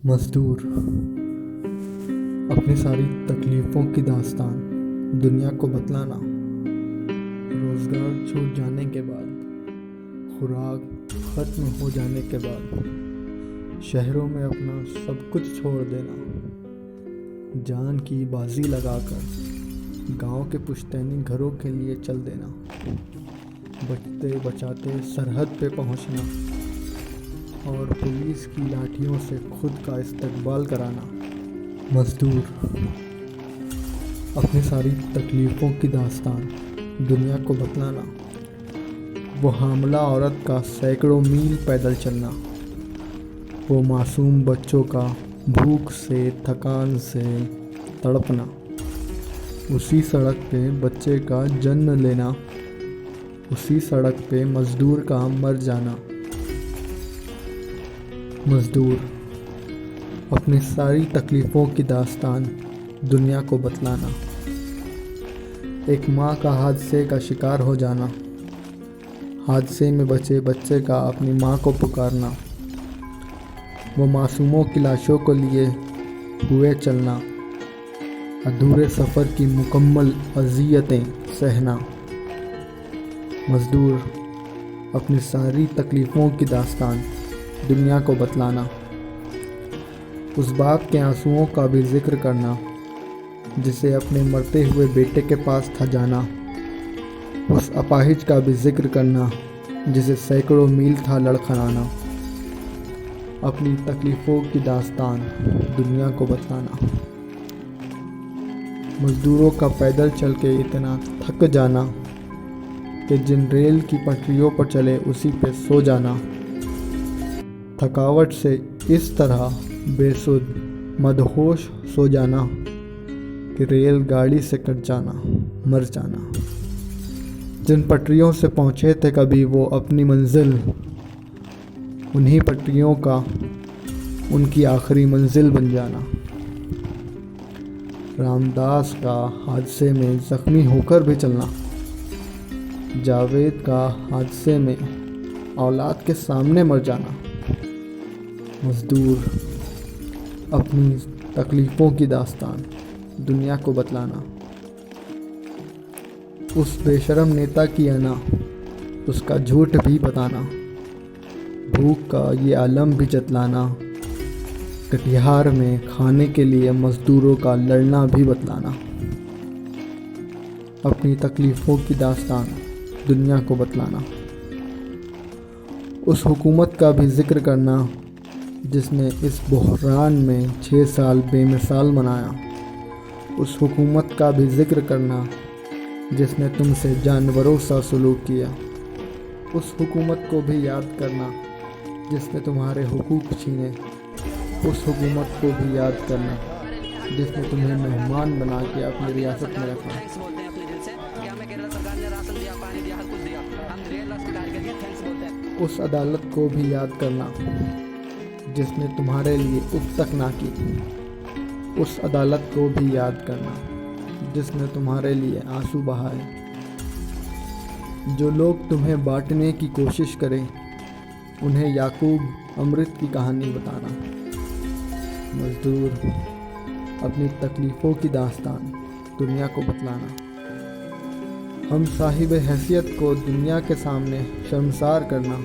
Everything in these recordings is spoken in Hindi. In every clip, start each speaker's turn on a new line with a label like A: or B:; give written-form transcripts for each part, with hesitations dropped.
A: मज़दूर अपनी सारी तकलीफ़ों की दास्तान दुनिया को बतलाना। रोज़गार छूट जाने के बाद, खुराक ख़त्म हो जाने के बाद शहरों में अपना सब कुछ छोड़ देना, जान की बाजी लगाकर गांव के पुश्तैनी घरों के लिए चल देना, बचते बचाते सरहद पे पहुंचना और पुलिस की लाठियों से खुद का इस्तकबाल कराना। मज़दूर अपनी सारी तकलीफ़ों की दास्तान दुनिया को बतलाना। वो हामला औरत का सैकड़ों मील पैदल चलना, वो मासूम बच्चों का भूख से थकान से तड़पना, उसी सड़क पे बच्चे का जन्म लेना, उसी सड़क पे मज़दूर का मर जाना। मज़दूर अपनी सारी तकलीफ़ों की दास्तान दुनिया को बतलाना। एक माँ का हादसे का शिकार हो जाना, हादसे में बचे बच्चे का अपनी माँ को पुकारना, वो मासूमों की लाशों को लिए हुए चलना, अधूरे सफ़र की मुकम्मल अज़ियतें सहना। मज़दूर अपनी सारी तकलीफ़ों की दास्तान दुनिया को बतलाना। उस बाप के आंसुओं का भी जिक्र करना जिसे अपने मरते हुए बेटे के पास था जाना, उस अपाहिज का भी जिक्र करना जिसे सैकड़ों मील था लड़खड़ाना। अपनी तकलीफ़ों की दास्तान दुनिया को बतलाना। मज़दूरों का पैदल चल के इतना थक जाना कि जिन रेल की पटरियों पर चले उसी पे सो जाना, थकावट से इस तरह बेसुध मदहोश सो जाना कि रेल गाड़ी से कट जाना, मर जाना। जिन पटरियों से पहुँचे थे कभी वो अपनी मंजिल, उन्हीं पटरियों का उनकी आखिरी मंजिल बन जाना। रामदास का हादसे में ज़ख्मी होकर भी चलना, जावेद का हादसे में औलाद के सामने मर जाना। मज़दूर अपनी तकलीफ़ों की दास्तान दुनिया को बतलाना। उस बेशरम नेता की अना, उसका झूठ भी बताना, भूख का ये आलम भी जतलाना, कटिहार में खाने के लिए मज़दूरों का लड़ना भी बतलाना। अपनी तकलीफ़ों की दास्तान दुनिया को बतलाना। उस हुकूमत का भी ज़िक्र करना जिसने इस बहरान में 6 साल बेमिसाल मनाया, उस हुकूमत का भी ज़िक्र करना जिसने तुमसे जानवरों सा सलूक किया, उस हुकूमत को भी याद करना जिसने तुम्हारे हुकूक छीने, उस हुकूमत को भी याद करना जिसने तुम्हें मेहमान बना के अपनी रियासत में रखा, उस अदालत को भी याद करना जिसने तुम्हारे लिए उफ तक ना की, उस अदालत को भी याद करना जिसने तुम्हारे लिए आंसू बहाए। जो लोग तुम्हें बांटने की कोशिश करें उन्हें याकूब अमृत की कहानी बताना। मज़दूर अपनी तकलीफ़ों की दास्तान दुनिया को बतलाना। हम साहिब हैसियत को दुनिया के सामने शर्मसार करना,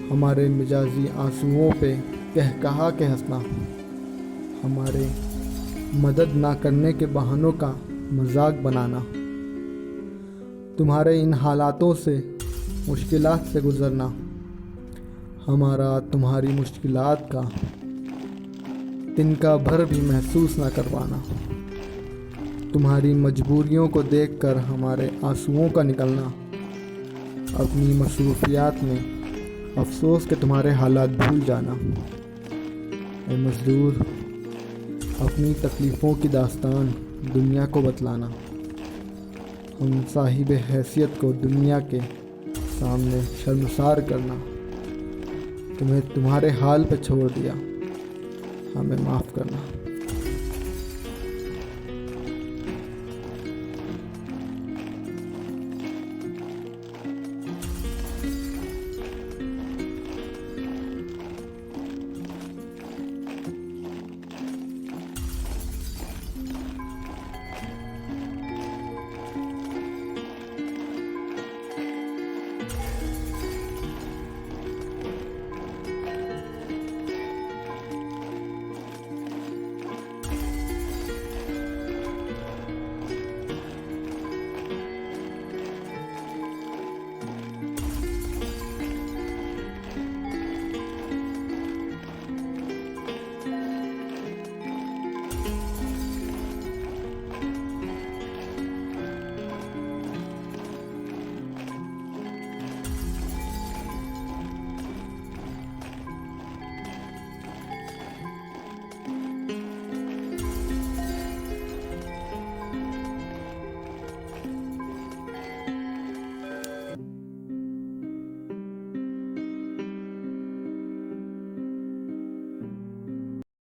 A: हमारे मिजाजी आंसुओं पे कहा के हंसना, हमारे मदद ना करने के बहानों का मजाक बनाना, तुम्हारे इन हालातों से मुश्किलात से गुज़रना, हमारा तुम्हारी मुश्किलात का तिनका भर भी महसूस ना करवाना, तुम्हारी मजबूरियों को देखकर हमारे आंसुओं का निकलना, अपनी मसरूफियात में अफसोस के तुम्हारे हालात भूल जाना। ऐ मज़दूर अपनी तकलीफ़ों की दास्तान दुनिया को बतलाना। हम साहिब हैसियत को दुनिया के सामने शर्मसार करना, तुम्हें तुम्हारे हाल पे छोड़ दिया, हमें माफ़ करना।